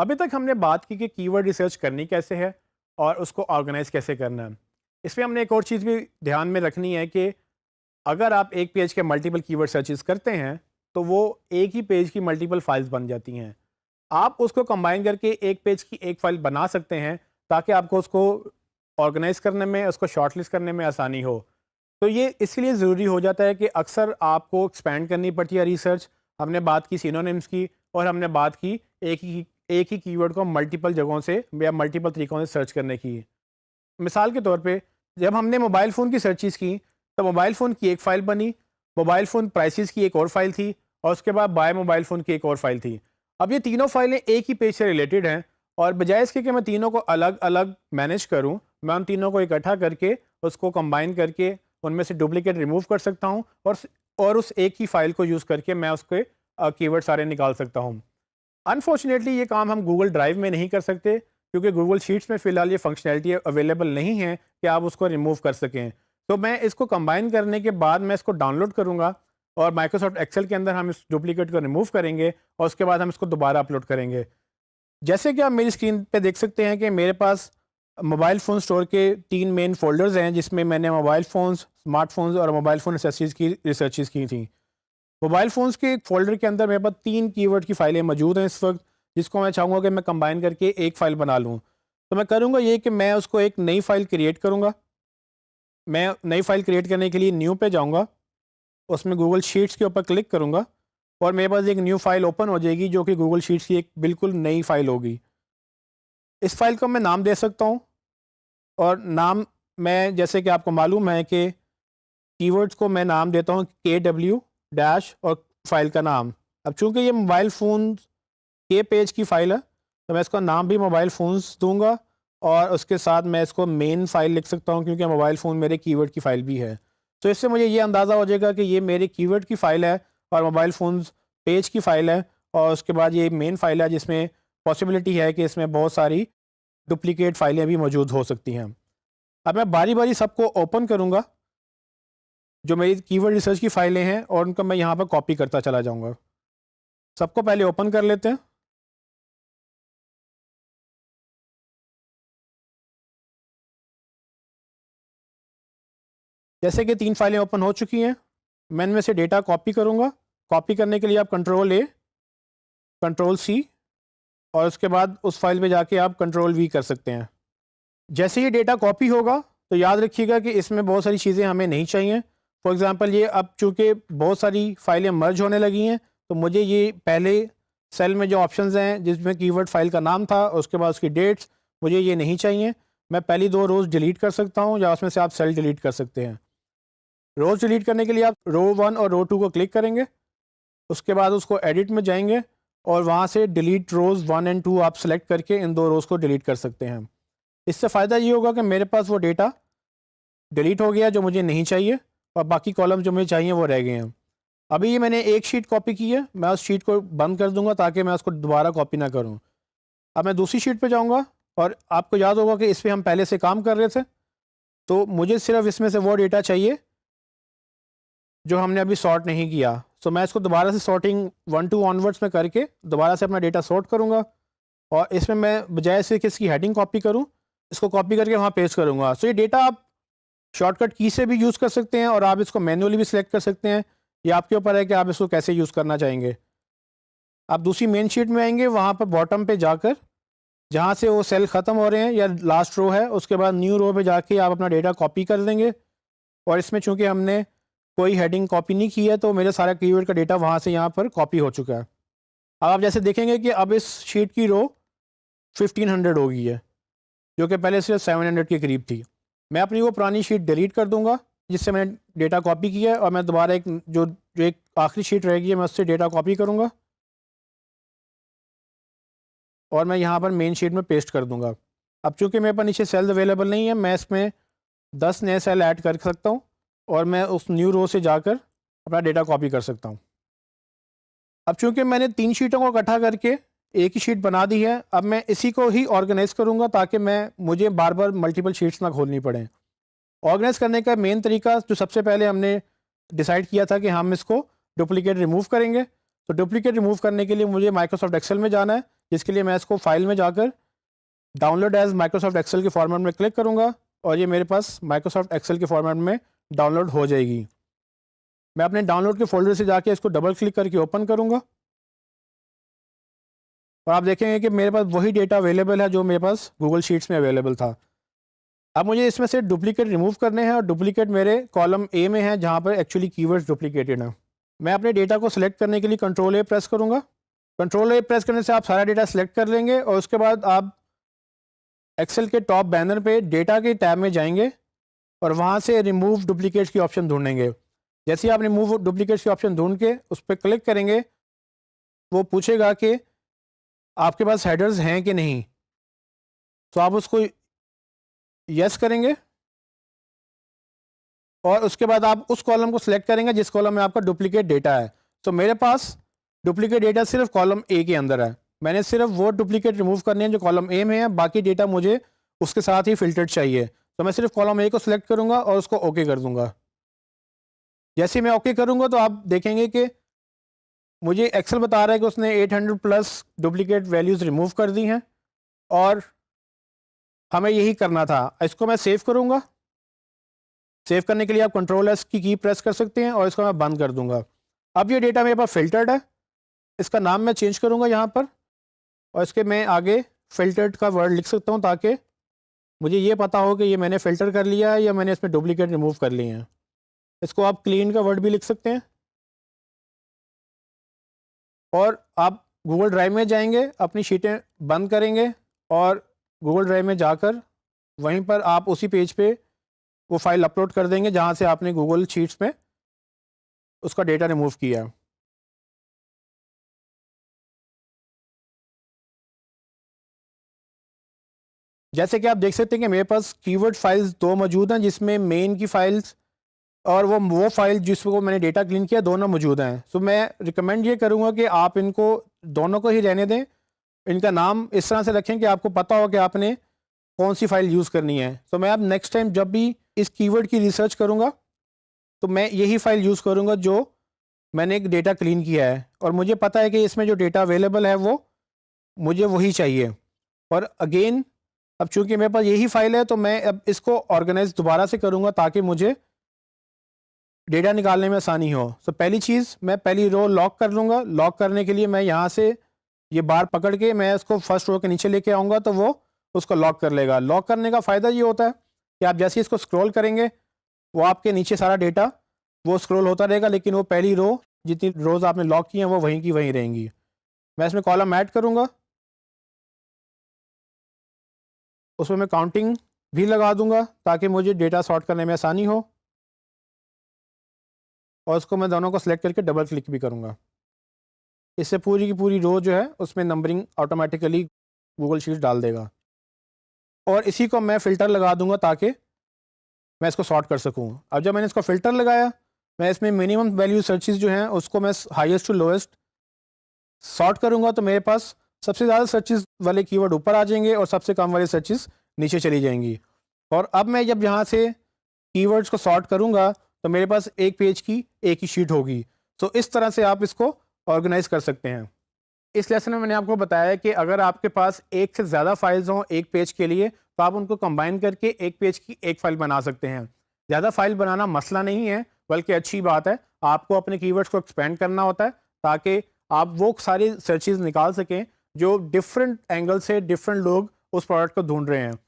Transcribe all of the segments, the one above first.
अभी तक हमने बात की कि कीवर्ड रिसर्च करनी कैसे है और उसको ऑर्गेनाइज कैसे करना है। इसमें हमने एक और चीज़ भी ध्यान में रखनी है कि अगर आप एक पेज के मल्टीपल कीवर्ड सर्चेस करते हैं तो वो एक ही पेज की मल्टीपल फाइल्स बन जाती हैं। आप उसको कंबाइन करके एक पेज की एक फाइल बना सकते हैं ताकि आपको उसको ऑर्गेनाइज करने में, उसको शॉर्टलिस्ट करने में आसानी हो। तो ये इसलिए ज़रूरी हो जाता है कि अक्सर आपको एक्सपेंड करनी पड़ती है रिसर्च। हमने बात की सिनोनिम्स की और हमने बात की एक ही कीवर्ड को मल्टीपल जगहों से या मल्टीपल तरीक़ों से सर्च करने की। मिसाल के तौर पे जब हमने मोबाइल फ़ोन की सर्चेज़ की तो मोबाइल फ़ोन की एक फ़ाइल बनी, मोबाइल फ़ोन प्राइसेस की एक और फ़ाइल थी और उसके बाद बाय मोबाइल फ़ोन की एक और फ़ाइल थी। अब ये तीनों फ़ाइलें एक ही पेज से रिलेटेड हैं और बजाय इसके कि मैं तीनों को अलग-अलग मैनेज करूँ, मैं उन तीनों को इकट्ठा करके उसको कंबाइन करके उनमें से डुप्लिकेट रिमूव कर सकता हूँ और उस एक ही फ़ाइल को यूज़ करके मैं उसके कीवर्ड सारे निकाल सकता हूँ। अनफॉर्चुनेटली ये काम हम गूगल ड्राइव में नहीं कर सकते क्योंकि गूगल शीट्स में फ़िलहाल ये फंक्शनैलिटी अवेलेबल नहीं है कि आप उसको रिमूव कर सकें। तो मैं इसको कंबाइन करने के बाद मैं इसको डाउनलोड करूँगा और माइक्रोसॉफ्ट एक्सेल के अंदर हम इस डुप्लिकेट को रिमूव करेंगे और उसके बाद हम इसको दोबारा अपलोड करेंगे। जैसे कि आप मेरी स्क्रीन पे देख सकते हैं कि मेरे पास मोबाइल फ़ोन स्टोर के 3 मेन फ़ोल्डर्स हैं जिसमें मैंने मोबाइल फ़ोन्स, स्मार्टफ़ोन्स और मोबाइल फ़ोन एक्सेसरीज़ की रिसर्चेज़ की थी। मोबाइल फ़ोन्स के एक फ़ोल्डर के अंदर मेरे पास 3 कीवर्ड की फ़ाइलें मौजूद हैं इस वक़्त, जिसको मैं चाहूँगा कि मैं कंबाइन करके एक फ़ाइल बना लूँ। तो मैं करूँगा ये कि मैं उसको एक नई फ़ाइल क्रिएट करूँगा। मैं नई फ़ाइल क्रिएट करने के लिए न्यू पे जाऊँगा, उसमें गूगल शीट्स के ऊपर क्लिक करूँगा और मेरे पास एक न्यू फ़ाइल ओपन हो जाएगी जो कि गूगल शीट्स की एक बिल्कुल नई फ़ाइल होगी। इस फ़ाइल को मैं नाम दे सकता हूँ और नाम मैं, जैसे कि आपको मालूम है कि कीवर्ड्स को मैं नाम देता हूँ KW डैश और फ़ाइल का नाम। अब चूँकि ये मोबाइल फ़ोन के पेज की फ़ाइल है, तो मैं इसका नाम भी मोबाइल फ़ोन्स दूँगा और उसके साथ मैं इसको मेन फ़ाइल लिख सकता हूँ क्योंकि मोबाइल फ़ोन मेरे कीवर्ड की फ़ाइल भी है। तो इससे मुझे ये अंदाज़ा हो जाएगा कि ये मेरे कीवर्ड की फ़ाइल है और मोबाइल फ़ोन्स पेज की फ़ाइल है और उसके बाद ये मेन फ़ाइल है जिसमें पॉसिबिलिटी है कि इसमें बहुत सारी डुप्लिकेट फ़ाइलें भी मौजूद हो सकती हैं। अब मैं बारी-बारी सबको ओपन करूँगा, जो मेरी कीवर्ड रिसर्च की फ़ाइलें हैं और उनको मैं यहाँ पर कॉपी करता चला जाऊँगा। सबको पहले ओपन कर लेते हैं। जैसे कि 3 फाइलें ओपन हो चुकी हैं, मैं इनमें से डेटा कॉपी करूँगा। कॉपी करने के लिए आप कंट्रोल ए, कंट्रोल सी और उसके बाद उस फाइल पे जाके आप कंट्रोल वी कर सकते हैं। जैसे ये डेटा कॉपी होगा, तो याद रखिएगा कि इसमें बहुत सारी चीज़ें हमें नहीं चाहिए। फॉर एग्ज़ाम्पल ये अब चूँकि बहुत सारी फाइलें मर्ज होने लगी हैं, तो मुझे ये पहले सेल में जो ऑप्शंस हैं, जिसमें कीवर्ड फाइल का नाम था, उसके बाद उसकी डेट्स, मुझे ये नहीं चाहिए। मैं पहली 2 रोज़ डिलीट कर सकता हूँ या उसमें से आप सेल डिलीट कर सकते हैं। रोज़ डिलीट करने के लिए आप रो 1 और रो 2 को क्लिक करेंगे, उसके बाद उसको एडिट में जाएँगे और वहाँ से डिलीट रोज़ 1 एंड 2 आप सेलेक्ट करके इन 2 रोज़ को डिलीट कर सकते हैं। इससे फ़ायदा ये होगा कि मेरे पास वो डेटा डिलीट हो गया जो मुझे नहीं चाहिए और बाकी कॉलम जो मुझे चाहिए वो रह गए हैं। अभी ये मैंने एक शीट कॉपी की है, मैं उस शीट को बंद कर दूँगा ताकि मैं उसको दोबारा कॉपी ना करूँ। अब मैं दूसरी शीट पे जाऊँगा और आपको याद होगा कि इस पे हम पहले से काम कर रहे थे, तो मुझे सिर्फ़ इसमें से वो डेटा चाहिए जो हमने अभी सॉर्ट नहीं किया। सो मैं इसको दोबारा से सॉर्टिंग 1 टू ऑनवर्ड्स में करके दोबारा से अपना डेटा सॉर्ट करूँगा और इसमें मैं बजाय से कि इसकी हेडिंग कॉपी करूँ, इसको कॉपी करके वहाँ पेस्ट करूँगा। सो ये डेटा आप शॉर्टकट की से भी यूज़ कर सकते हैं और आप इसको मैन्युअली भी सिलेक्ट कर सकते हैं। ये आपके ऊपर है कि आप इसको कैसे यूज़ करना चाहेंगे। आप दूसरी मेन शीट में आएँगे, वहाँ पर बॉटम पे जाकर जहाँ से वो सेल ख़त्म हो रहे हैं या लास्ट रो है, उसके बाद न्यू रो पे जाके आप अपना डेटा कॉपी कर देंगे और इसमें चूँकि हमने कोई हेडिंग कॉपी नहीं की है, तो मेरे सारा कीवर्ड का डेटा वहाँ से यहाँ पर कॉपी हो चुका है। अब आप जैसे देखेंगे कि अब इस शीट की रो 1500 हो गई है, जो कि पहले सिर्फ 700 के करीब थी। मैं अपनी वो पुरानी शीट डिलीट कर दूँगा, जिससे मैंने डेटा कॉपी किया है और मैं दोबारा जो एक आखिरी शीट रहेगी है, मैं उससे डेटा कॉपी करूँगा और मैं यहाँ पर मेन शीट में पेस्ट कर दूँगा। अब चूँकि मेरे पास नीचे सेल्स अवेलेबल नहीं है, मैं इसमें 10 नए सेल ऐड कर सकता हूँ और मैं उस न्यू रो से जाकर अपना डेटा कॉपी कर सकता हूँ। अब चूँकि मैंने 3 शीटों को इकट्ठा करके एक ही शीट बना दी है, अब मैं इसी को ही ऑर्गेनाइज़ करूँगा ताकि मुझे बार-बार मल्टीपल शीट्स ना खोलनी पड़ें। ऑर्गेनाइज़ करने का मेन तरीका जो सबसे पहले हमने डिसाइड किया था कि हम इसको डुप्लिकेट रिमूव करेंगे। तो डुप्लिकेट रिमूव करने के लिए मुझे माइक्रोसॉफ्ट एक्सेल में जाना है, जिसके लिए मैं इसको फाइल में जाकर डाउनलोड एज माइक्रोसॉफ्ट एक्सेल के फॉर्मेट में क्लिक करूँगा और ये मेरे पास माइक्रोसॉफ्ट एक्सेल के फॉर्मेट में डाउनलोड हो जाएगी। मैं अपने डाउनलोड के फोल्डर से जाके इसको डबल क्लिक करके ओपन करूँगा और आप देखेंगे कि मेरे पास वही डेटा अवेलेबल है जो मेरे पास गूगल शीट्स में अवेलेबल था। अब मुझे इसमें से डुप्लीकेट रिमूव करने हैं और डुप्लीकेट मेरे कॉलम ए में है जहाँ पर एक्चुअली कीवर्ड्स डुप्लीकेटेड हैं। मैं अपने डेटा को सिलेक्ट करने के लिए कंट्रोल ए प्रेस करूँगा। कंट्रोल ए प्रेस करने से आप सारा डेटा सिलेक्ट कर लेंगे और उसके बाद आप एक्सेल के टॉप बैनर पे डेटा के टैब में जाएंगे और वहाँ से रिमूव डुप्लीकेट्स की ऑप्शन ढूंढेंगे। जैसे ही आप रिमूव डुप्लीकेट्स की ऑप्शन ढूंढ के उस पर क्लिक करेंगे, वो पूछेगा कि आपके पास हेडर्स हैं कि नहीं, तो आप उसको यस करेंगे और उसके बाद आप उस कॉलम को सिलेक्ट करेंगे जिस कॉलम में आपका डुप्लीकेट डेटा है। तो मेरे पास डुप्लीकेट डेटा सिर्फ कॉलम ए के अंदर है। मैंने सिर्फ वो डुप्लीकेट रिमूव करने हैं जो कॉलम ए में है, बाकी डेटा मुझे उसके साथ ही फिल्टर्ड चाहिए। तो मैं सिर्फ कॉलम ए को सिलेक्ट करूंगा और उसको ओके कर दूंगा। जैसे ही मैं ओके करूंगा तो आप देखेंगे कि मुझे एक्सेल बता रहा है कि उसने 800 प्लस डुप्लीकेट वैल्यूज़ रिमूव कर दी हैं और हमें यही करना था। इसको मैं सेव करूंगा। सेव करने के लिए आप कंट्रोल एस की प्रेस कर सकते हैं और इसको मैं बंद कर दूंगा। अब ये डेटा मेरे पास फिल्टर्ड है। इसका नाम मैं चेंज करूंगा यहाँ पर और इसके मैं आगे फिल्टर्ड का वर्ड लिख सकता हूँ ताकि मुझे ये पता हो कि ये मैंने फ़िल्टर कर लिया है या मैंने इसमें डुप्लीकेट रिमूव कर लिए हैं। इसको आप क्लीन का वर्ड भी लिख सकते हैं और आप गूगल ड्राइव में जाएंगे, अपनी शीटें बंद करेंगे और गूगल ड्राइव में जाकर वहीं पर आप उसी पेज पे वो फाइल अपलोड कर देंगे जहाँ से आपने गूगल शीट्स में उसका डेटा रिमूव किया। जैसे कि आप देख सकते हैं कि मेरे पास कीवर्ड फाइल्स दो मौजूद हैं, जिसमें मेन की फाइल्स और वो फाइल जिसको मैंने डेटा क्लीन किया दोनों मौजूद हैं। तो मैं रिकमेंड ये करूँगा कि आप इनको दोनों को ही रहने दें। इनका नाम इस तरह से रखें कि आपको पता हो कि आपने कौन सी फाइल यूज़ करनी है। तो मैं अब नेक्स्ट टाइम जब भी इस कीवर्ड की रिसर्च करूँगा तो मैं यही फाइल यूज़ करूँगा जो मैंने एक डेटा क्लीन किया है और मुझे पता है कि इसमें जो डेटा अवेलेबल है वो मुझे वही चाहिए। और अगेन अब चूंकि मेरे पास यही फाइल है तो मैं अब इसको ऑर्गेनाइज दोबारा से करूँगा ताकि मुझे डेटा निकालने में आसानी हो। तो पहली चीज़, मैं पहली रो लॉक कर लूँगा। लॉक करने के लिए मैं यहाँ से ये बार पकड़ के मैं इसको फर्स्ट रो के नीचे लेके आऊँगा तो वो उसको लॉक कर लेगा। लॉक करने का फ़ायदा ये होता है कि आप जैसे ही इसको स्क्रॉल करेंगे वो आपके नीचे सारा डेटा वो स्क्रॉल होता रहेगा, लेकिन वो पहली रो जितनी रोज़ आपने लॉक की हैं वो वहीं की वहीं रहेंगी। मैं इसमें कॉलम ऐड करूँगा, उसमें मैं काउंटिंग भी लगा दूँगा ताकि मुझे डेटा सॉर्ट करने में आसानी हो और उसको मैं दोनों को सिलेक्ट करके डबल क्लिक भी करूँगा। इससे पूरी की पूरी रो जो है उसमें नंबरिंग ऑटोमेटिकली गूगल शीट्स डाल देगा और इसी को मैं फ़िल्टर लगा दूँगा ताकि मैं इसको सॉर्ट कर सकूँ। अब जब मैंने इसको फ़िल्टर लगाया, मैं इसमें मिनिमम वैल्यू सर्चेस जो हैं उसको मैं हाईएस्ट टू लोएस्ट सॉर्ट करूँगा तो मेरे पास सबसे ज़्यादा सर्चेस वाले कीवर्ड ऊपर आ जाएंगे और सबसे कम वाले सर्चेस नीचे चली जाएंगी। और अब मैं जब यहाँ से कीवर्ड्स को सॉर्ट करूँगा तो मेरे पास एक पेज की एक ही शीट होगी। तो इस तरह से आप इसको ऑर्गेनाइज कर सकते हैं। इस लेसन में मैंने आपको बताया कि अगर आपके पास एक से ज़्यादा फाइल्स हों एक पेज के लिए तो आप उनको कंबाइन करके एक पेज की एक फ़ाइल बना सकते हैं। ज़्यादा फाइल बनाना मसला नहीं है, बल्कि अच्छी बात है। आपको अपने कीवर्ड्स को एक्सपेंड करना होता है ताकि आप वो सारी सर्चेज निकाल सकें जो डिफरेंट एंगल से डिफरेंट लोग उस प्रोडक्ट को ढूंढ रहे हैं।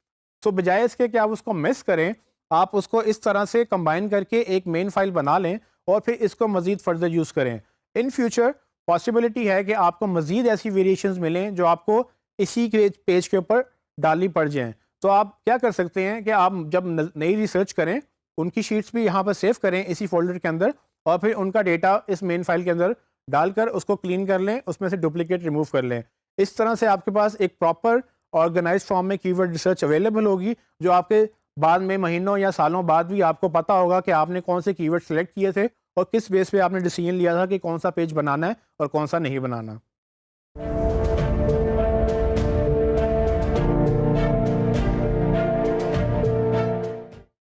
तो बजाय इसके कि आप उसको मिस करें, आप उसको इस तरह से कंबाइन करके एक मेन फाइल बना लें और फिर इसको मज़ीद फर्दर यूज़ करें। इन फ्यूचर पॉसिबिलिटी है कि आपको मज़ीद ऐसी वेरिएशंस मिलें जो आपको इसी के पेज के ऊपर डालनी पड़ जाएँ। तो आप क्या कर सकते हैं कि आप जब नई रिसर्च करें उनकी शीट्स भी यहाँ पर सेव करें इसी फोल्डर के अंदर और फिर उनका डेटा इस मेन फाइल के अंदर डालकर उसको क्लीन कर लें, उसमें से डुप्लीकेट रिमूव कर लें। इस तरह से आपके पास एक प्रॉपर ऑर्गेनाइज्ड फॉर्म में कीवर्ड रिसर्च अवेलेबल होगी जो आपके बाद में महीनों या सालों बाद भी आपको पता होगा कि आपने कौन से कीवर्ड सेलेक्ट किए थे और किस बेस पे आपने डिसीजन लिया था कि कौन सा पेज बनाना है और कौन सा नहीं बनाना।